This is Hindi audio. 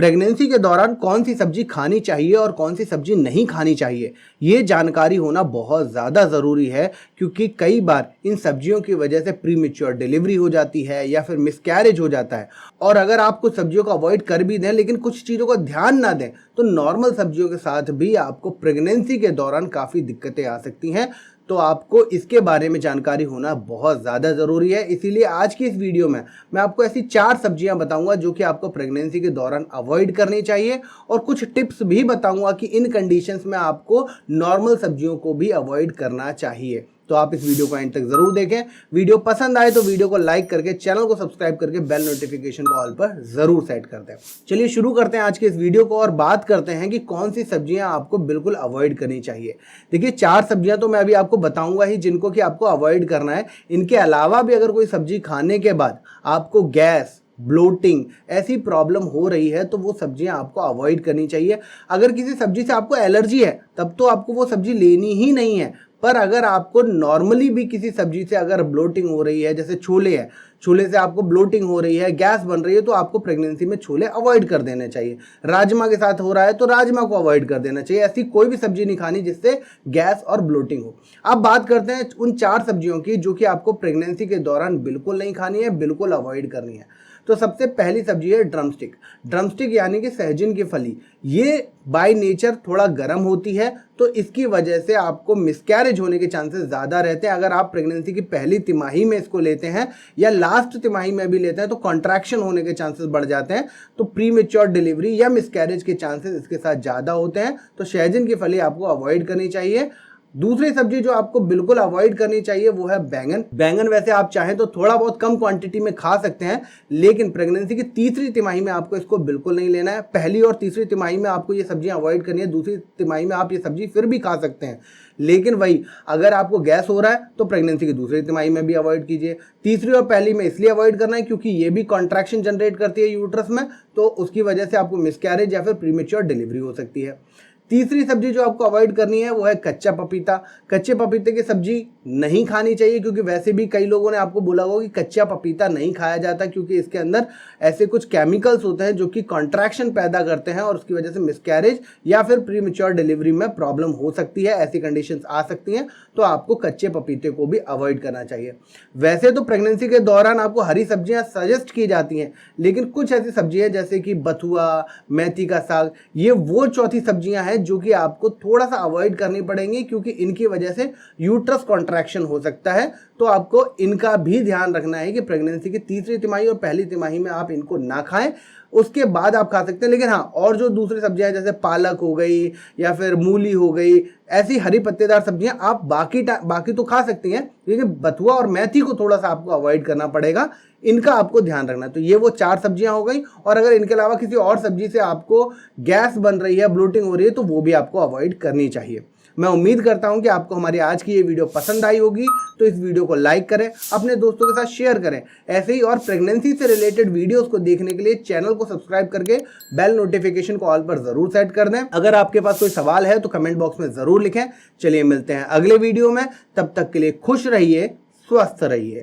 प्रेगनेंसी के दौरान कौन सी सब्जी खानी चाहिए और कौन सी सब्जी नहीं खानी चाहिए, ये जानकारी होना बहुत ज़्यादा ज़रूरी है, क्योंकि कई बार इन सब्जियों की वजह से प्रीमेच्योर डिलीवरी हो जाती है या फिर मिसकैरेज हो जाता है। और अगर आप कुछ सब्जियों को अवॉइड कर भी दें लेकिन कुछ चीज़ों को ध्यान ना दें तो नॉर्मल सब्जियों के साथ भी आपको प्रेगनेंसी के दौरान काफ़ी दिक्कतें आ सकती हैं। तो आपको इसके बारे में जानकारी होना बहुत ज़्यादा ज़रूरी है। इसीलिए आज की इस वीडियो में मैं आपको ऐसी 4 सब्जियां बताऊंगा जो कि आपको प्रेगनेंसी के दौरान अवॉइड करनी चाहिए, और कुछ टिप्स भी बताऊंगा कि इन कंडीशंस में आपको नॉर्मल सब्जियों को भी अवॉइड करना चाहिए। तो आप इस वीडियो को एंड तक जरूर देखें। वीडियो पसंद आए तो वीडियो को लाइक करके चैनल को सब्सक्राइब करके बेल नोटिफिकेशन को ऑल पर जरूर सेट कर दें। चलिए शुरू करते हैं आज के इस वीडियो को और बात करते हैं कि कौन सी सब्जियां आपको बिल्कुल अवॉइड करनी चाहिए। देखिए 4 सब्जियां तो मैं अभी आपको बताऊंगा ही जिनको कि आपको अवॉइड करना है। इनके अलावा भी अगर कोई सब्जी खाने के बाद आपको गैस, ब्लोटिंग ऐसी प्रॉब्लम हो रही है तो वो सब्जियां आपको अवॉइड करनी चाहिए। अगर किसी सब्जी से आपको एलर्जी है तब तो आपको वो सब्जी लेनी ही नहीं है, पर अगर आपको नॉर्मली भी किसी सब्जी से अगर ब्लोटिंग हो रही है, जैसे छोले है, छोले से आपको ब्लोटिंग हो रही है, गैस बन रही है, तो आपको प्रेगनेंसी में छोले अवॉइड कर देने चाहिए। राजमा के साथ हो रहा है तो राजमा को अवॉइड कर देना चाहिए। ऐसी कोई भी सब्जी नहीं खानी जिससे गैस और ब्लोटिंग हो। अब बात करते हैं उन 4 सब्जियों की जो कि आपको प्रेगनेंसी के दौरान बिल्कुल नहीं खानी है, बिल्कुल अवॉइड करनी है। तो सबसे पहली सब्जी है ड्रमस्टिक। ड्रमस्टिक यानी कि सहजन की फली। ये बाय नेचर थोड़ा गर्म होती है तो इसकी वजह से आपको मिसकैरेज होने के चांसेस ज़्यादा रहते हैं। अगर आप प्रेगनेंसी की पहली तिमाही में इसको लेते हैं या लास्ट तिमाही में भी लेते हैं तो कॉन्ट्रैक्शन होने के चांसेस बढ़ जाते हैं, तो प्रीमेच्योर डिलीवरी या मिसकैरेज के चांसेस इसके साथ ज़्यादा होते हैं। तो सहजन की फली आपको अवॉइड करनी चाहिए। दूसरी सब्जी जो आपको बिल्कुल अवॉइड करनी चाहिए वो है बैंगन। बैंगन वैसे आप चाहें तो थोड़ा बहुत कम क्वांटिटी में खा सकते हैं, लेकिन प्रेगनेंसी की तीसरी तिमाही में आपको इसको बिल्कुल नहीं लेना है। पहली और तीसरी तिमाही में आपको ये सब्जियां अवॉइड करनी है। दूसरी तिमाही में आप ये सब्जी फिर भी खा सकते हैं, लेकिन वही अगर आपको गैस हो रहा है तो प्रेगनेंसी की दूसरी तिमाही में भी अवॉइड कीजिए। तीसरी और पहली में इसलिए अवॉइड करना है क्योंकि ये भी कॉन्ट्रैक्शन जनरेट करती है यूट्रस में, तो उसकी वजह से आपको मिसकैरेज या फिर प्रीमेच्योर डिलीवरी हो सकती है। तीसरी सब्जी जो आपको अवॉइड करनी है वो है कच्चा पपीता। कच्चे पपीते की सब्जी नहीं खानी चाहिए, क्योंकि वैसे भी कई लोगों ने आपको बोला होगा कि कच्चा पपीता नहीं खाया जाता क्योंकि इसके अंदर ऐसे कुछ केमिकल्स होते हैं जो कि कॉन्ट्रैक्शन पैदा करते हैं और उसकी वजह से मिसकैरेज या फिर प्रीमेच्योर डिलीवरी में प्रॉब्लम हो सकती है। ऐसी कंडीशंस आ सकती हैं, तो आपको कच्चे पपीते को भी अवॉइड करना चाहिए। वैसे तो प्रेगनेंसी के दौरान आपको हरी सब्जियां सजेस्ट की जाती हैं, लेकिन कुछ ऐसी सब्जी है जैसे कि बथुआ, मेथी का साग, ये वो चौथी सब्जियां हैं जो कि आपको थोड़ा सा अवॉइड करनी पड़ेंगी, क्योंकि इनकी वजह से यूट्रस कॉन्ट्रैक्शन हो सकता है। तो आपको इनका भी ध्यान रखना है कि प्रेगनेंसी की तीसरी तिमाही और पहली तिमाही में आप इनको ना खाएं, उसके बाद आप खा सकते हैं। लेकिन हाँ, और जो दूसरी सब्जियां जैसे पालक हो गई या फिर मूली हो गई, ऐसी हरी पत्तेदार सब्जियां आप बाकी तो खा सकती हैं, लेकिन बथुआ और मेथी को थोड़ा सा आपको अवॉइड करना पड़ेगा। इनका आपको ध्यान रखना है। तो ये वो 4 सब्जियां हो गई, और अगर इनके अलावा किसी और सब्जी से आपको गैस बन रही है, ब्लोटिंग हो रही है, तो वो भी आपको अवॉइड करनी चाहिए। मैं उम्मीद करता हूं कि आपको हमारी आज की ये वीडियो पसंद आई होगी, तो इस वीडियो को लाइक करें, अपने दोस्तों के साथ शेयर करें। ऐसे ही और प्रेगनेंसी से रिलेटेड वीडियोस को देखने के लिए चैनल को सब्सक्राइब करके बेल नोटिफिकेशन को ऑल पर जरूर सेट कर दें। अगर आपके पास कोई सवाल है तो कमेंट बॉक्स में जरूर लिखें। चलिए मिलते हैं अगले वीडियो में, तब तक के लिए खुश रहिए, स्वस्थ रहिए।